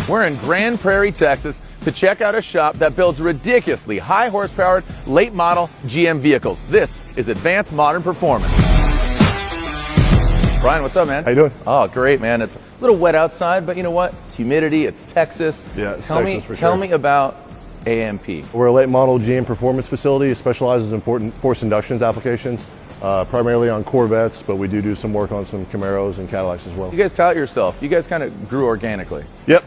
We're in Grand Prairie, Texas to check out a shop that builds ridiculously high horsepower, late model GM vehicles. This is Advanced Modern Performance. Brian, what's up, man? How you doing? Oh, great, man. It's a little wet outside, but you know what? It's humidity, it's Texas. Yeah, it's tell Texas for Tell sure. me about AMP. We're a late model GM performance facility. It specializes in forced inductions applications, primarily on Corvettes, but we do some work on some Camaros and Cadillacs as well. You guys tout yourself. You guys kind of grew organically. Yep.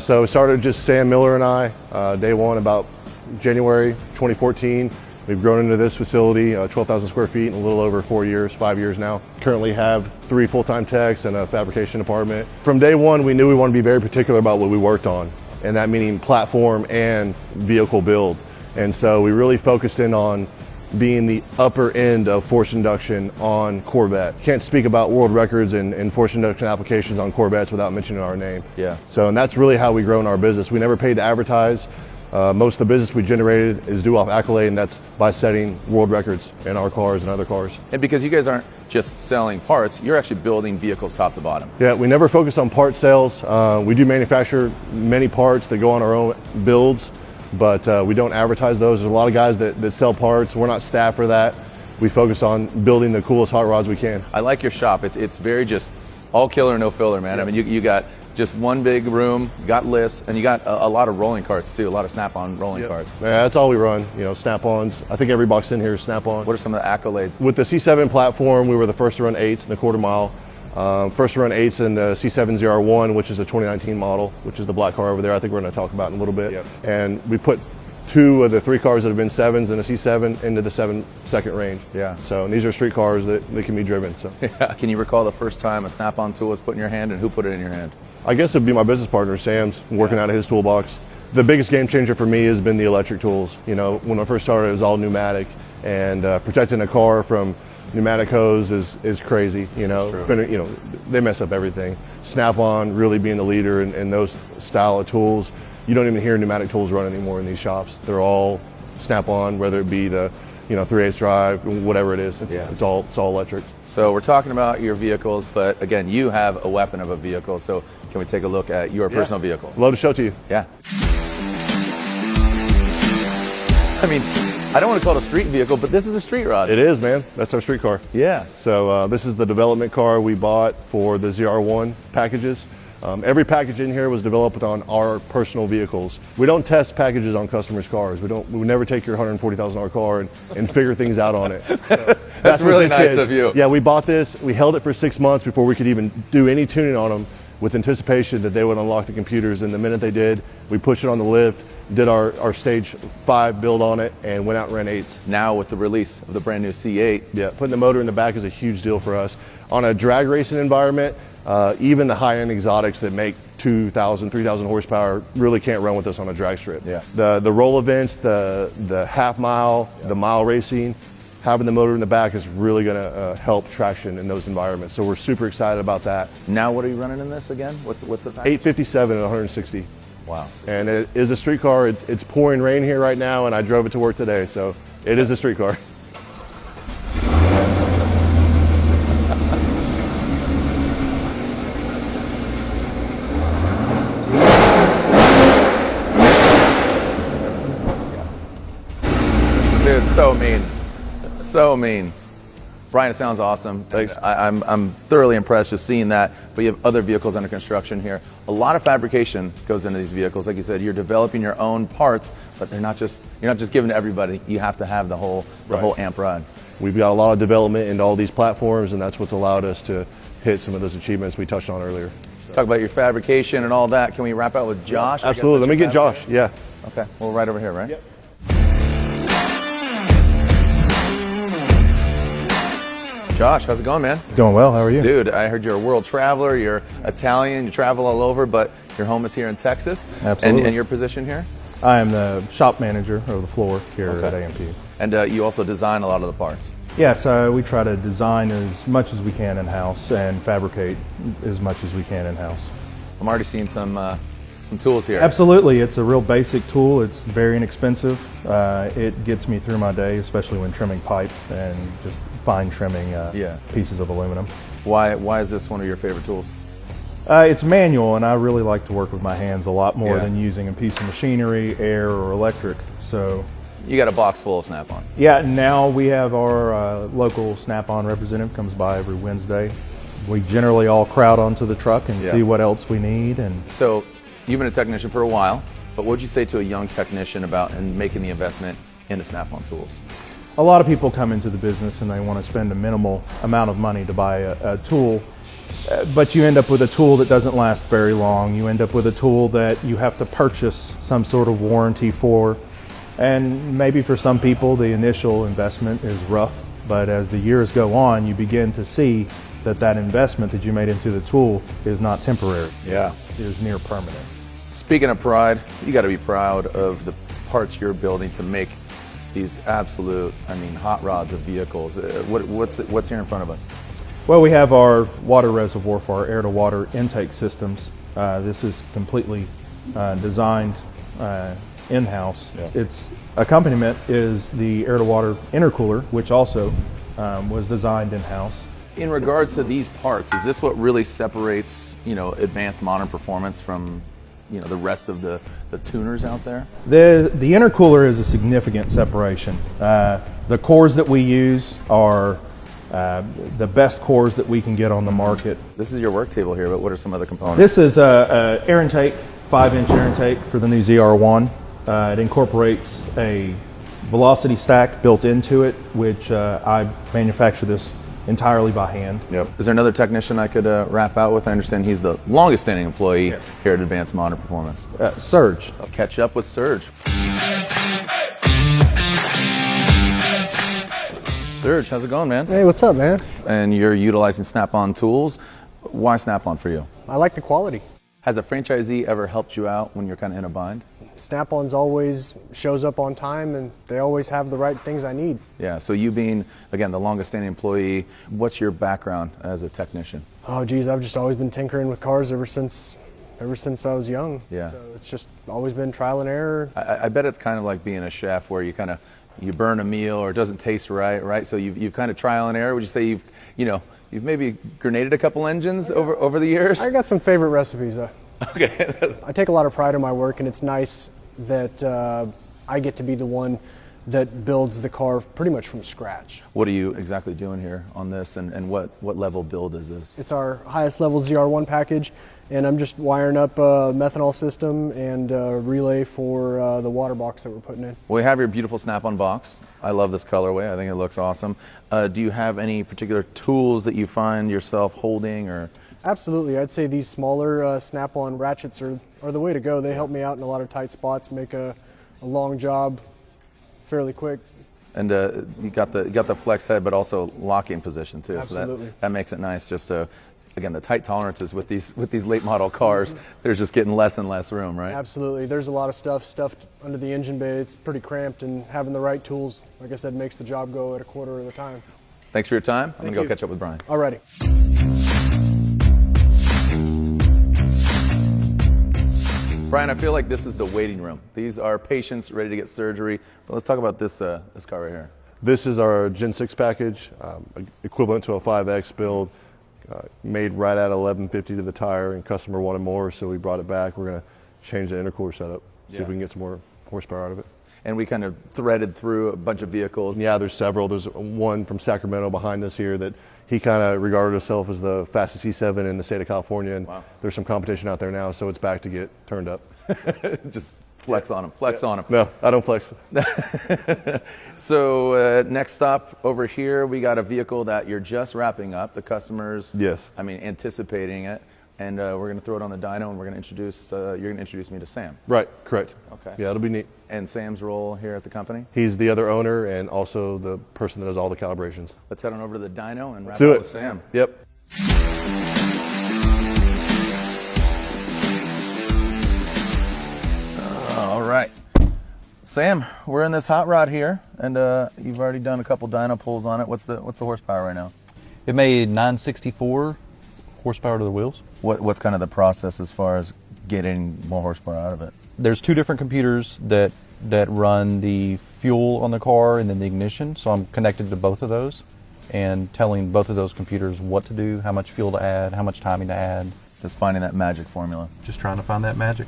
So it started just Sam Miller and I, day one, about January 2014. We've grown into this facility, 12,000 square feet in a little over 4 years, 5 years now. Currently have 3 full-time techs and a fabrication department. From day one, we knew we wanted to be very particular about what we worked on, and that meaning platform and vehicle build. And so we really focused in on being the upper end of forced induction on Corvette. Can't speak about world records and forced induction applications on Corvettes without mentioning our name. Yeah. So, and that's really how we grown our business. We never paid to advertise. Most of the business we generated is due off accolade, and that's by setting world records in our cars and other cars. And because you guys aren't just selling parts, you're actually building vehicles top to bottom. Yeah, we never focus on part sales. We do manufacture many parts that go on our own builds, but we don't advertise those. There's a lot of guys that sell parts. We're not staffed for that. We focus on building the coolest hot rods we can. I like your shop. It's very just all killer, no filler, man. Yeah. I mean, you got just one big room, you got lifts, and you got a lot of rolling carts too, a lot of Snap-on rolling carts. Yeah, that's all we run, Snap-ons. I think every box in here is Snap-on. What are some of the accolades? With the C7 platform, we were the first to run 8s in the quarter mile. First to run 8s in the C7 ZR1, which is a 2019 model, which is the black car over there. I think we're going to talk about in a little bit. Yep. And we put 2 of the 3 cars that have been 7s in a C7 into the 7-second range. Yeah. So and these are street cars that can be driven. So Yeah. Can you recall the first time a Snap-on tool was put in your hand, and who put it in your hand? I guess it'd be my business partner, Sam's, working out of his toolbox. The biggest game changer for me has been the electric tools. When I first started, it was all pneumatic, and protecting a car from pneumatic hose is crazy. They mess up everything. Snap-on really being the leader in those style of tools. You don't even hear pneumatic tools run anymore in these shops. They're all Snap-on, whether it be the 3/8 drive, whatever it is. It's all electric. So we're talking about your vehicles, but again, you have a weapon of a vehicle. So can we take a look at your personal vehicle? Love to show it to you. Yeah. I mean, I don't want to call it a street vehicle, but this is a street rod. It is, man. That's our street car. Yeah. So this is the development car we bought for the ZR1 packages. Every package in here was developed on our personal vehicles. We don't test packages on customers' cars. We would never take your $140,000 car and figure things out on it. So That's really what this nice is. of you. Yeah, we bought this. We held it for 6 months before we could even do any tuning on them, with anticipation that they would unlock the computers. And the minute they did, we pushed it on the lift, did our stage 5 build on it, and went out and ran 8s. Now with the release of the brand new C8. Yeah, putting the motor in the back is a huge deal for us. On a drag racing environment, even the high-end exotics that make 2,000, 3,000 horsepower really can't run with us on a drag strip. Yeah. The roll events, the half mile, the mile racing, having the motor in the back is really going to help traction in those environments. So we're super excited about that. Now what are you running in this again? What's the package? 857 and 160. Wow. And it is a street car. It's pouring rain here right now, and I drove it to work today, so it is a street car. Dude, so mean. So mean. Brian, it sounds awesome. Thanks. I'm thoroughly impressed just seeing that, but you have other vehicles under construction here. A lot of fabrication goes into these vehicles. Like you said, you're developing your own parts, but you're not just giving to everybody. You have to have the whole amp rod. We've got a lot of development into all these platforms, and that's what's allowed us to hit some of those achievements we touched on earlier. Talk about your fabrication and all that. Can we wrap out with Josh? Absolutely. Let me get Josh. Yeah. Okay. Well, right over here, right? Yep. Josh, how's it going, man? Going well, how are you? Dude, I heard you're a world traveler, you're Italian, you travel all over, but your home is here in Texas. Absolutely. And your position here? I am the shop manager of the floor here Okay. at AMP. And you also design a lot of the parts. Yeah, so we try to design as much as we can in-house and fabricate as much as we can in-house. I'm already seeing some tools here. Absolutely, it's a real basic tool. It's very inexpensive. It gets me through my day, especially when trimming pipe and just fine trimming pieces of aluminum. Why is this one of your favorite tools? It's manual, and I really like to work with my hands a lot more Yeah. than using a piece of machinery, air, or electric. So, You got a box full of Snap-on. yeah, now we have our local Snap-on representative comes by every Wednesday. We generally all crowd onto the truck and Yeah. see what else we need. And So you've been a technician for a while, but what would you say to a young technician about and making the investment into Snap-on tools? a lot of people come into the business and they want to spend a minimal amount of money to buy a tool, but you end up with a tool that doesn't last very long. You end up with a tool that you have to purchase some sort of warranty for. And maybe for some people, the initial investment is rough, but as the years go on, you begin to see that that investment that you made into the tool is not temporary. Yeah. It is near permanent. Speaking of pride, you got to be proud of the parts you're building to make these absolute, hot rods of vehicles. What's here in front of us? Well, we have our water reservoir for our air-to-water intake systems. This is completely designed in-house. Yeah. Its accompaniment is the air-to-water intercooler, which also was designed in-house. In regards to these parts, is this what really separates, advanced modern performance from, the rest of the tuners out there? The intercooler is a significant separation. The cores that we use are the best cores that we can get on the market. This is your work table here, but what are some other components? This is a air intake, 5-inch air intake for the new ZR1. It incorporates a velocity stack built into it, which I manufacture this entirely by hand. Yep. Is there another technician I could wrap out with? I understand he's the longest standing employee here at Advanced Modern Performance. Surge. I'll catch up with Surge. Surge, how's it going, man? Hey, what's up, man? And you're utilizing Snap-on tools. Why Snap-on for you? I like the quality. Has a franchisee ever helped you out when you're kind of in a bind? Snap-on's always shows up on time, and they always have the right things I need. Yeah, so you being, again, the longest standing employee, what's your background as a technician? Oh, geez, I've just always been tinkering with cars ever since I was young. Yeah. So it's just always been trial and error. I bet it's kind of like being a chef where you burn a meal or it doesn't taste right? So you've kind of trial and error. Would you say you've maybe grenaded a couple engines over the years? I got some favorite recipes. Okay. I take a lot of pride in my work, and it's nice that I get to be the one that builds the car pretty much from scratch. What are you exactly doing here on this, and what level build is this? It's our highest level ZR1 package, and I'm just wiring up a methanol system and a relay for the water box that we're putting in. Well, we have your beautiful Snap-on box. I love this colorway. I think it looks awesome. Do you have any particular tools that you find yourself holding or? Absolutely. I'd say these smaller Snap-on ratchets are the way to go. They help me out in a lot of tight spots, make a long job fairly quick. And you got the flex head, but also locking position too. Absolutely. So that makes it nice. Just to, again, the tight tolerances with these late model cars, there's just getting less and less room, right? Absolutely. There's a lot of stuff stuffed under the engine bay. It's pretty cramped, and having the right tools, like I said, makes the job go at a quarter of the time. Thanks for your time. I'm gonna go you. catch up with Brian. Alrighty. Brian, I feel like this is the waiting room. These are patients ready to get surgery. But let's talk about this car right here. This is our Gen 6 package, equivalent to a 5X build, made right at 1150 to the tire, and customer wanted more, so we brought it back. We're going to change the intercooler setup, see if we can get some more horsepower out of it. And we kind of threaded through a bunch of vehicles. Yeah, there's several. There's one from Sacramento behind us here that he kind of regarded himself as the fastest C7 in the state of California, and there's some competition out there now, so it's back to get turned up. Just flex on him, No, I don't flex. So next stop over here, we got a vehicle that you're just wrapping up. The customers, Yes. Anticipating it. And we're going to throw it on the dyno, and we're going to you're going to introduce me to Sam. Right, correct. Okay. Yeah, it'll be neat. And Sam's role here at the company? He's the other owner and also the person that does all the calibrations. Let's head on over to the dyno and wrap Do up it. with Sam. Yep. All right. Sam, we're in this hot rod here, and you've already done a couple dyno pulls on it. What's the horsepower right now? It made 964 horsepower to the wheels. What's kind of the process as far as getting more horsepower out of it? There's two different computers that run the fuel on the car and then the ignition. So I'm connected to both of those and telling both of those computers what to do, how much fuel to add, how much timing to add. Just finding that magic formula. Just trying to find that magic.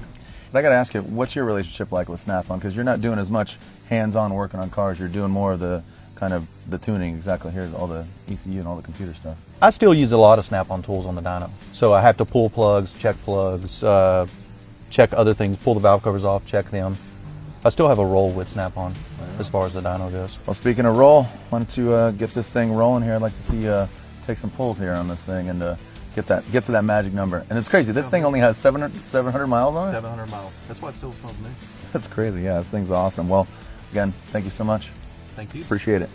But I got to ask you, what's your relationship like with Snap-on? Because you're not doing as much hands-on working on cars. You're doing more of the kind of the tuning, exactly here, all the ECU and all the computer stuff. I still use a lot of Snap-on tools on the dyno. So I have to pull plugs, check other things, pull the valve covers off, check them. I still have a roll with Snap-on as far as the dyno goes. Well, speaking of roll, why don't you get this thing rolling here? I'd like to see you take some pulls here on this thing and get to that magic number. And it's crazy. This thing only has 700 miles on it? 700 miles. That's why it still smells new. That's crazy. Yeah, this thing's awesome. Well, again, thank you so much. Thank you. Appreciate it.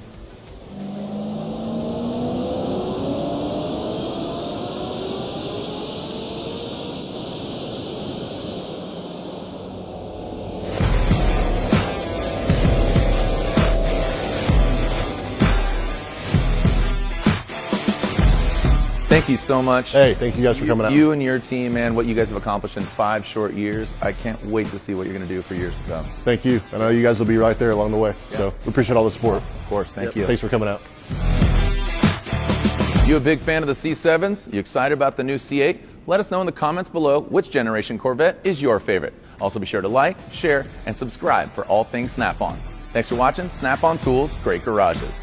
Thank you so much. Hey, thank you guys for coming out. You and your team, man, what you guys have accomplished in 5 short years. I can't wait to see what you're going to do for years to come. Thank you. I know you guys will be right there along the way. So we appreciate all the support. Of course, thank you. Thanks for coming out. You a big fan of the C7s? You excited about the new C8? Let us know in the comments below which generation Corvette is your favorite. Also be sure to like, share, and subscribe for all things Snap-on. Thanks for watching Snap-on Tools, Great Garages.